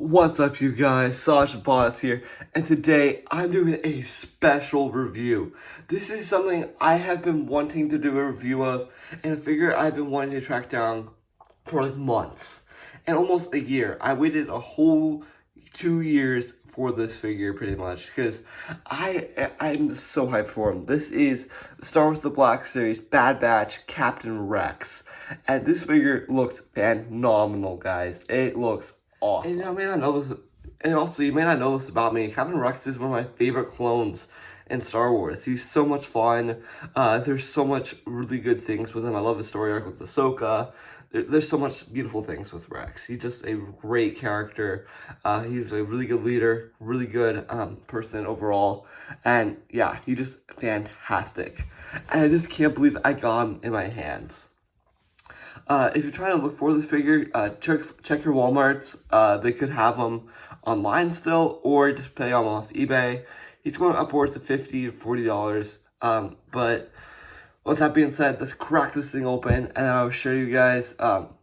What's up, you guys? Sasha Boss here, and today I'm doing a special review. This is something I have been wanting to do a review of, and a figure I've been wanting to track down for like months and almost a year. I waited a whole 2 years for this figure, pretty much, because I'm so hyped for him. This is Star Wars: The Black Series Bad Batch Captain Rex, and this figure looks phenomenal, guys. It looks awesome. And you may not know this, and also you may not know this about me. Captain Rex is one of my favorite clones in Star Wars. He's so much fun. There's so much really good things with him. I love his story arc with Ahsoka. There's so much beautiful things with Rex. He's just a great character. He's a really good leader, really good person overall. And yeah, he's just fantastic. And I just can't believe I got him in my hands. If you're trying to look for this figure, check your Walmarts. They could have them online still, or just pay them off eBay. He's going upwards of $50 to $40. But with that being said, let's crack this thing open, and I'll show you guys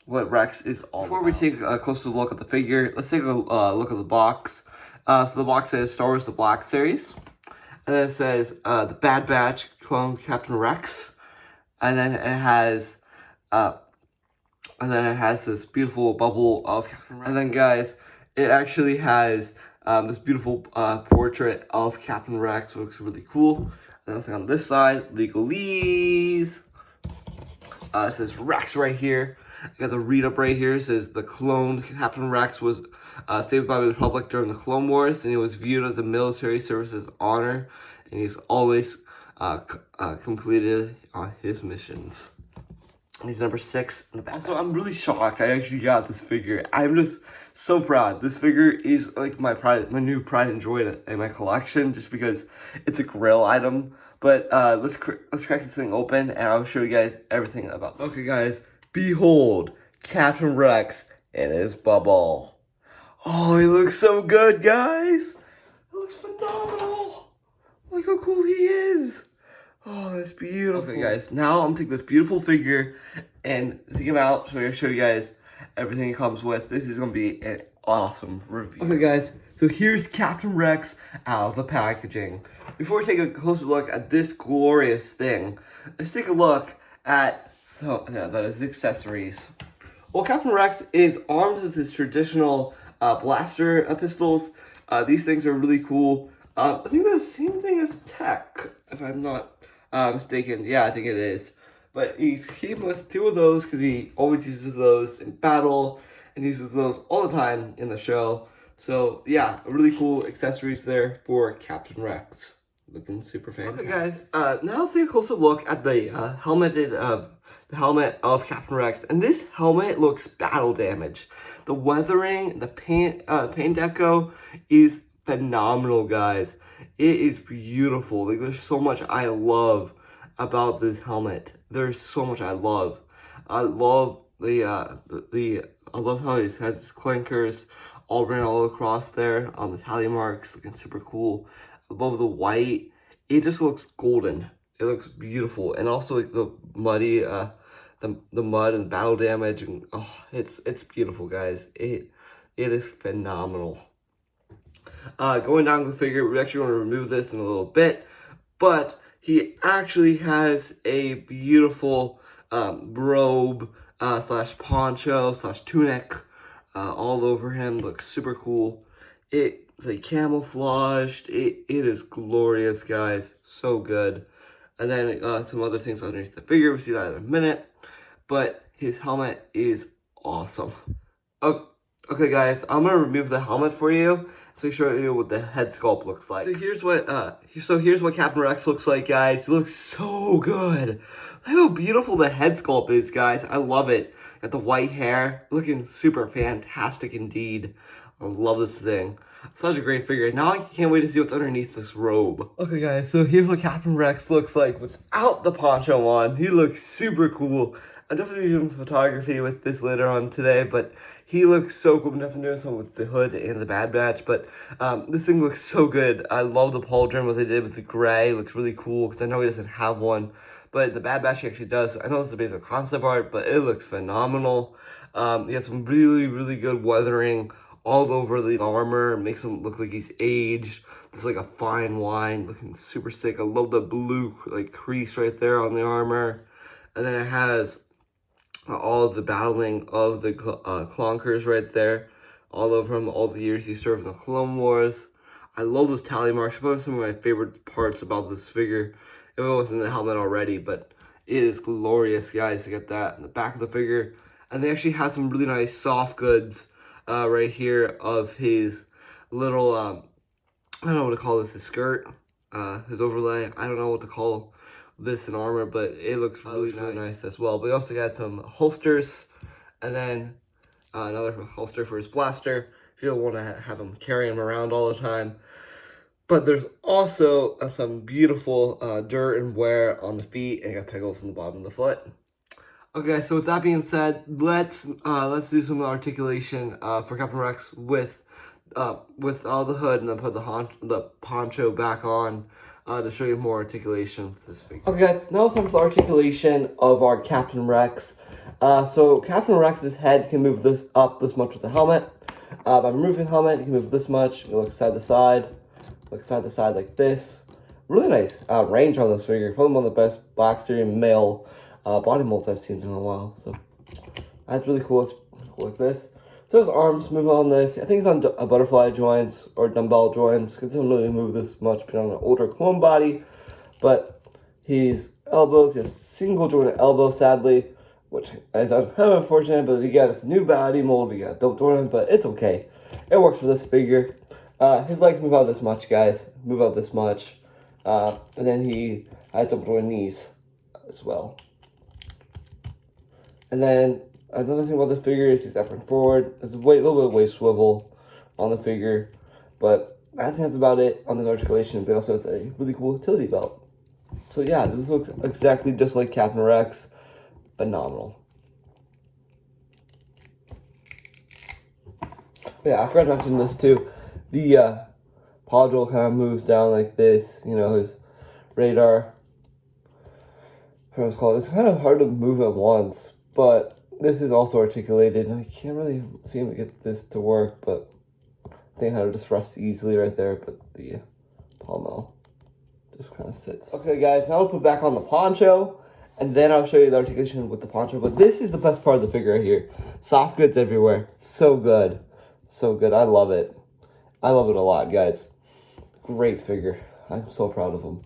what Rex is all about. Before we take a closer look at the figure, let's take a look at the box. So the box says Star Wars: The Black Series, and then it says the Bad Batch clone Captain Rex, and then it has this beautiful bubble of Captain Rex. And then, guys, it actually has this beautiful portrait of Captain Rex, which looks really cool. And nothing on this side, legalese. It says Rex right here. I got the read up right here. It says the clone Captain Rex was saved by the Republic during the Clone Wars, and he was viewed as a military service's honor, and he's always completed on his missions. He's number 6 in the back. Also, I'm really shocked I actually got this figure. I'm just so proud. This figure is like my new pride and joy in my collection, just because it's a grail item. But let's crack this thing open, and I'll show you guys everything about it. Okay, guys, behold Captain Rex in his bubble. Oh, he looks so good, guys. It looks phenomenal. Look how cool he is. Oh, that's beautiful. Okay, guys, now I'm taking this beautiful figure and take him out, so I'm going to show you guys everything it comes with. This is going to be an awesome review. Okay, guys, so here's Captain Rex out of the packaging. Before we take a closer look at this glorious thing, let's take a look at his accessories. Well, Captain Rex is armed with his traditional blaster pistols. These things are really cool. I think they're the same thing as Tech, if I'm not mistaken. Yeah, I think it is. But he's keeping with 2 of those because he always uses those in battle and uses those all the time in the show. So yeah, really cool accessories there for Captain Rex. Looking super fantastic. Okay, guys. Now let's take a closer look at the helmet of Captain Rex, and this helmet looks battle damaged. The weathering, the paint deco is phenomenal, guys. It is beautiful. Like, there's so much I love about this helmet. There's so much I love. I love I love how he has his clinkers all ran all across there on the tally marks, looking super cool. I love the white. It just looks golden. It looks beautiful, and also like the muddy, the mud and battle damage, and oh, it's beautiful, guys. It is phenomenal. Going down the figure, we're actually going to remove this in a little bit, but he actually has a beautiful robe slash poncho slash tunic all over him. Looks super cool. It's like camouflaged. It is glorious, guys. So good. And then some other things underneath the figure. We'll see that in a minute. But his helmet is awesome. Okay, guys, I'm gonna remove the helmet for you, so show you what the head sculpt looks like. So here's what Captain Rex looks like, guys. He looks so good. Look how beautiful the head sculpt is, guys. I love it. Got the white hair, looking super fantastic indeed. I love this thing. Such a great figure. Now I can't wait to see what's underneath this robe. Okay, guys, so here's what Captain Rex looks like without the poncho on. He looks super cool. I'm definitely doing photography with this later on today, but he looks so cool. I'm definitely doing some with the hood and the Bad Batch, but this thing looks so good. I love the pauldron, what they did with the gray. It looks really cool, because I know he doesn't have one, but the Bad Batch actually does. I know it's the basic concept art, but it looks phenomenal. He has some really, really good weathering all over the armor. Makes him look like he's aged. It's like a fine wine, looking super sick. I love the blue like crease right there on the armor. And then it has all the battling of the clonkers right there, all over him, all the years he served in the Clone Wars. I love those tally marks. Probably some of my favorite parts about this figure, if it wasn't the helmet already, but it is glorious, guys, to get that in the back of the figure. And they actually have some really nice soft goods right here of his little, I don't know what to call this, his skirt, his overlay. I don't know what to call this in armor, but it looks really nice as well. But we also got some holsters, and then another holster for his blaster if you don't want to have him carry him around all the time. But there's also some beautiful dirt and wear on the feet, and you got pegals in the bottom of the foot. Okay, so with that being said, let's do some articulation for Captain Rex with all the hood, and then put the poncho back on to show you more articulation with this figure. Okay, guys, now it's time for the articulation of our Captain Rex. So Captain Rex's head can move this up this much with the helmet. By removing the helmet, you can move this much. You look side to side like this. Really nice range on this figure. Probably one of the best Black Series male body molds I've seen in a while. So that's really cool. It's cool like this. So his arms move on this. I think he's on butterfly joints or dumbbell joints. Because he doesn't really move this much, but on an older clone body. But his elbows, he has single jointed elbow, sadly, which is kind of unfortunate. But he got his new body mold. We got double jointed, but it's okay. It works for this figure. His legs move out this much, guys. Move out this much. And then he has double jointed knees as well. And then another thing about the figure is he's stepping forward. There's a little bit of waist swivel on the figure, but I think that's about it on this articulation. But also has a really cool utility belt. So yeah, this looks exactly just like Captain Rex. Phenomenal. Yeah, I forgot to mention this too. The podule kind of moves down like this. You know, his radar. It's kind of hard to move at once, but this is also articulated. I can't really seem to get this to work, but I think how to just rest easily right there. But the pommel just kind of sits. Okay, guys, now we'll put back on the poncho, and then I'll show you the articulation with the poncho. But this is the best part of the figure right here. Soft goods everywhere. So good. So good. I love it. I love it a lot, guys. Great figure. I'm so proud of him.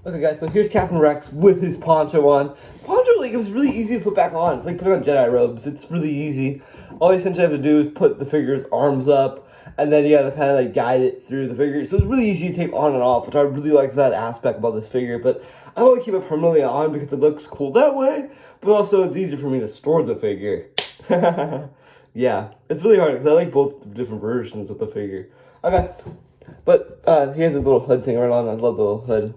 Okay, guys, so here's Captain Rex with his poncho on. Poncho, like, it was really easy to put back on. It's like putting on Jedi robes. It's really easy. All you essentially have to do is put the figure's arms up, and then you gotta kind of like guide it through the figure. So it's really easy to take on and off, which I really like that aspect about this figure. But I want to keep it permanently on because it looks cool that way, but also it's easier for me to store the figure. Yeah, it's really hard because I like both different versions of the figure. Okay, but he has a little hood thing right on. I love the little hood.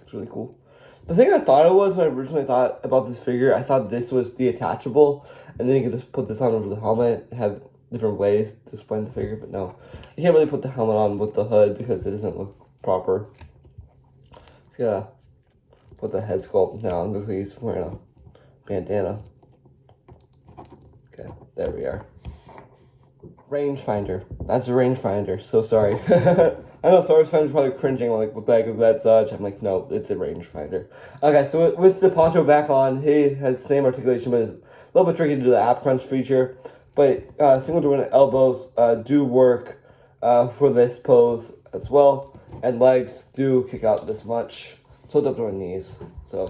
It's really cool. The thing I thought it was when I originally thought about this figure, I thought this was detachable, and then you could just put this on over the helmet and have different ways to explain the figure, but no. You can't really put the helmet on with the hood because it doesn't look proper. So yeah, put the head sculpt down. Looks like he's wearing a bandana. Okay, there we are. Rangefinder. That's a rangefinder. So sorry. I know Star Wars fans are probably cringing, like, what the heck is that such? I'm like, no, it's a rangefinder. Okay, so with the poncho back on, he has the same articulation, but it's a little bit tricky to do the ab crunch feature. But single jointed elbows do work for this pose as well, and legs do kick out this much. So double jointed knees. So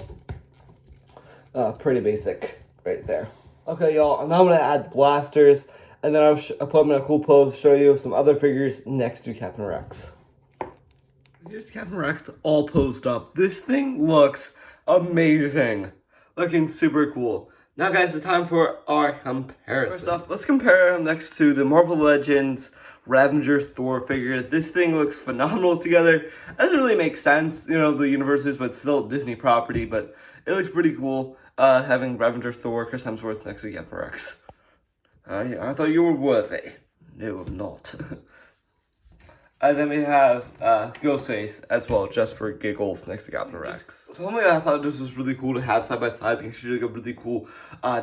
pretty basic right there. Okay, y'all. Now I'm gonna add blasters. And then I'll put them in a cool pose to show you some other figures next to Captain Rex. Here's Captain Rex all posed up. This thing looks amazing. Looking super cool. Now, guys, it's time for our comparison. First off, let's compare him next to the Marvel Legends Ravanger Thor figure. This thing looks phenomenal together. It doesn't really make sense, you know, the universes, but still Disney property. But it looks pretty cool having Ravanger Thor, Chris Hemsworth next to Captain Rex. I thought you were worthy. No, I'm not. And then we have Ghostface as well, just for giggles, next to Captain Rex. So I thought this was really cool to have side by side because it's like a really cool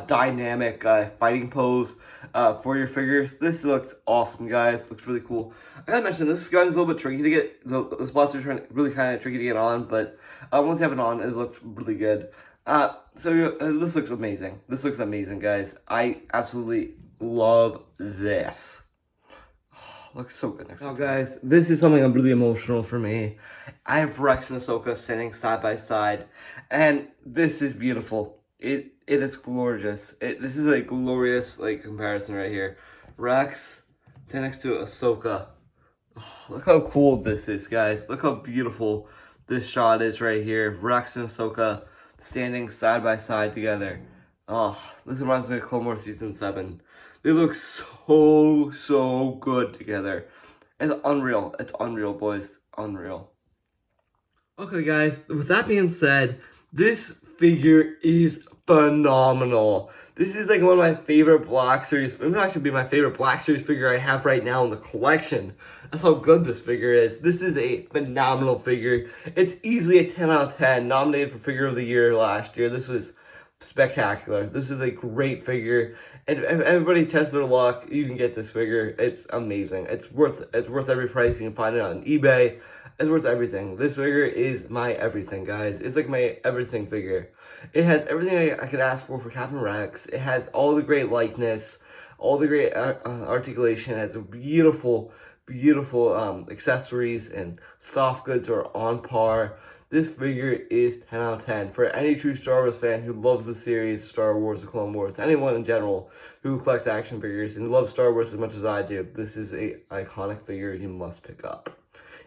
dynamic fighting pose for your figures. This looks awesome, guys. Looks really cool. I gotta mention, this gun is a little bit tricky to get. The spots are really kind of tricky to get on, but once you have it on, it looks really good. This looks amazing. This looks amazing, guys. I absolutely love this. Looks so good next. Now, guys, this is something really emotional for me. I have Rex and Ahsoka standing side by side, and this is beautiful. It is gorgeous. This is a glorious comparison right here. Rex standing next to Ahsoka. Oh, look how cool this is, guys. Look how beautiful this shot is right here. Rex and Ahsoka standing side by side together. Oh, this reminds me of Clone Wars Season 7. They look so good together. It's unreal. It's unreal, boys. Unreal. Okay, guys. With that being said, this figure is phenomenal. This is like one of my favorite Black Series. It might actually be my favorite Black Series figure I have right now in the collection. That's how good this figure is. This is a phenomenal figure. It's easily a 10 out of 10. Nominated for Figure of the Year last year. This was spectacular. This is a great figure, and if everybody tests their luck, you can get this figure. It's amazing. It's worth every price. You can find it on eBay. It's worth everything. This figure is my everything, guys. It's like my everything figure. It has everything I could ask for Captain Rex. It has all the great likeness, all the great articulation. It has beautiful accessories, and soft goods are on par. This figure is 10 out of 10. For any true Star Wars fan who loves the series, Star Wars, the Clone Wars, anyone in general who collects action figures and loves Star Wars as much as I do, this is an iconic figure you must pick up.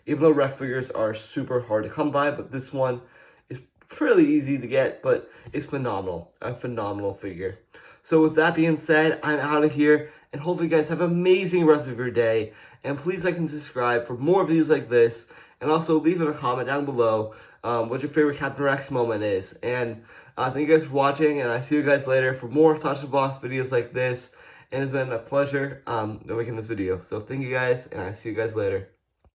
Even though Rex figures are super hard to come by, but this one is fairly easy to get, but it's phenomenal. A phenomenal figure. So with that being said, I'm out of here, and hopefully you guys have an amazing rest of your day. And please like and subscribe for more videos like this, and also leave in a comment down below what your favorite Captain Rex moment is. And thank you guys for watching, and I see you guys later for more Touch the Boss videos like this. And it's been a pleasure making this video. So thank you guys, and I see you guys later.